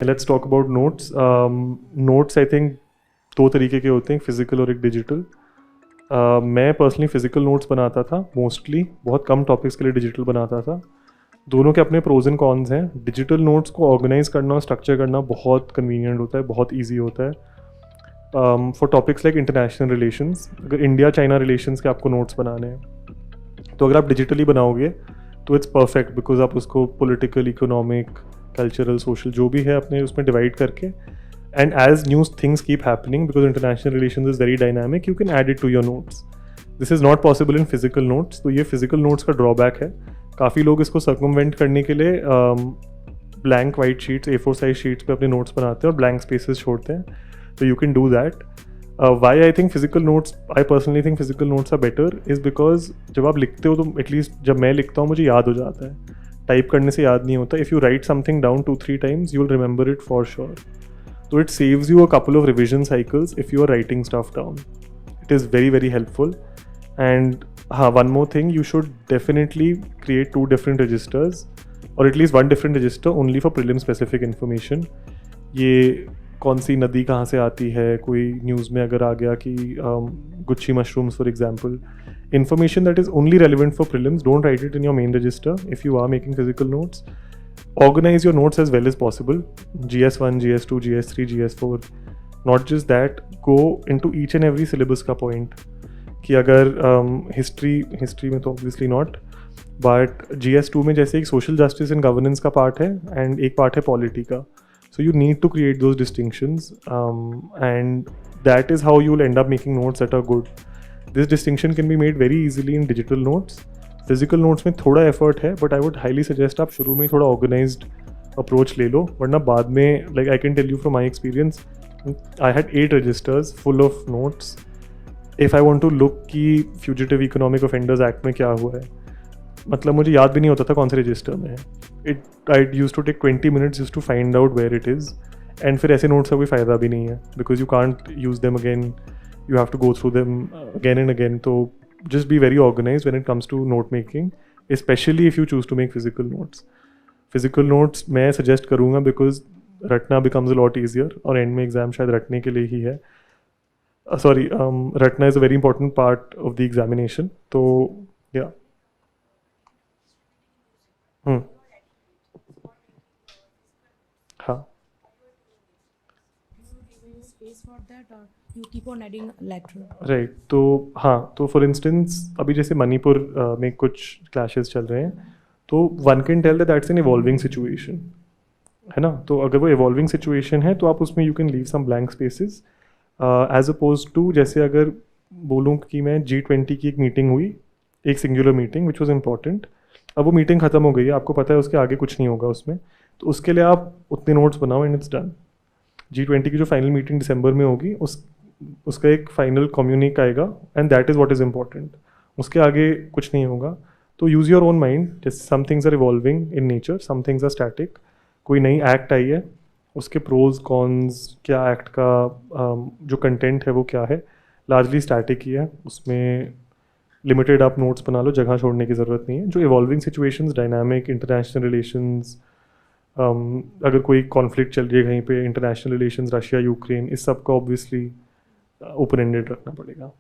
Let's talk about notes. Notes I think दो तरीके के होते हैं, फिजिकल और एक डिजिटल. मैं पर्सनली फिजिकल नोट्स बनाता था मोस्टली, बहुत कम टॉपिक्स के लिए डिजिटल बनाता था. दोनों के अपने प्रोज एंड कॉन्स हैं. डिजिटल नोट्स को ऑर्गेनाइज करना और स्ट्रक्चर करना बहुत कन्वीनियंट होता है, बहुत ईजी होता है. For topics like international relations, अगर इंडिया चाइना रिलेशंस के आपको नोट्स बनाने हैं तो अगर आप डिजिटली बनाओगे तो इट्स परफेक्ट, बिकॉज आप उसको पॉलिटिकल, इकोनॉमिक, कल्चरल, सोशल जो भी है अपने उसमें डिवाइड करके, and as news things keep happening because international relations is very dynamic, you can add it to your notes. This is not possible in physical notes. तो ये physical notes का drawback है. काफ़ी लोग इसको सर्कमवेंट करने के लिए blank white sheets, A4 size sheets पे अपने नोट्स बनाते हैं और ब्लैंक स्पेसेस छोड़ते हैं. तो you can do that. Why I think physical notes, I personally think physical notes are better is because जब आप लिखते हो तो एटलीस्ट जब मैं लिखता हूँ मुझे याद हो जाता है. टाइप करने से याद नहीं होता. If you right something down 2-3 times you will remember it for sure. So it saves you a couple of revision cycles if you are writing stuff down. It is very very helpful. And one more thing, you should definitely create 2 different registers or at least 1 different register only for prelim specific information. ये कौन सी नदी कहाँ से आती है, कोई news में अगर आ गया कि Gucci mushrooms for example, information that is only relevant for prelims, don't write it in your main register if you are making physical notes. Organize your notes as well as possible. GS1, GS2, GS3, GS4. Not just that, go into each and every syllabus का point. कि अगर history में तो obviously not, but GS2 में जैसे एक social justice and governance का part है एंड एक पार्ट है पॉलिटी का. So you need to create those distinctions, and that is how you will end up making notes that are good. This distinction can be made very easily in digital notes. Physical notes में थोड़ा effort है, but I would highly suggest आप शुरू में थोड़ा organized approach ले लो, वरना बाद में, like I can tell you from my experience, I had 8 registers full of notes. If I want to look कि Fugitive Economic Offenders Act में क्या हुआ है, मतलब मुझे याद भी नहीं होता था कौन से रजिस्टर में है. I used to take 20 minutes just to find out where it is. And फिर ऐसे नोट्स का कोई फ़ायदा भी नहीं है because you can't use them again. You have to go through them again and again. So just be very organized when it comes to note making, especially if you choose to make physical notes. Physical notes मैं suggest करूँगा because रटना becomes a lot easier, और end में exam शायद रटने के लिए ही है. रटना is a very important part of the examination. तो yeah. हाँ. Space for that, or you keep on adding lateral? Right. तो हाँ, तो फॉर इंस्टेंस अभी जैसे मणिपुर में कुछ क्लैशेस चल रहे हैं, तो one can tell that's an evolving situation, है ना. तो अगर वो इवॉल्विंग सिचुएशन है तो आप उसमें you can leave some blank spaces as oppose to, जैसे अगर बोलूँ कि मैं G20 की एक मीटिंग हुई, एक singular meeting which was important. अब वो मीटिंग ख़त्म हो गई है, आपको पता है उसके आगे कुछ नहीं होगा उसमें, तो उसके लिए आप उतने नोट्स बनाओ एंड इट्स डन. G20 की जो फाइनल मीटिंग दिसंबर में होगी उसका एक फाइनल कम्युनिक आएगा and that is what is important. उसके आगे कुछ नहीं होगा. तो यूज़ योर ओन माइंड. जैसे some things are evolving in nature, some things are static. कोई नई एक्ट आई है, उसके प्रोज कॉन्स क्या, एक्ट का जो कंटेंट है वो क्या है, लार्जली स्टैटिक ही है. उसमें लिमिटेड आप नोट्स बना लो, जगह छोड़ने की ज़रूरत नहीं है. जो evolving situations, dynamic, international relations, अगर कोई कॉन्फ्लिक्ट चल रही है कहीं पे, इंटरनेशनल रिलेशंस, रशिया यूक्रेन, इस सब का ऑब्वियसली ओपन एंडेड रखना पड़ेगा.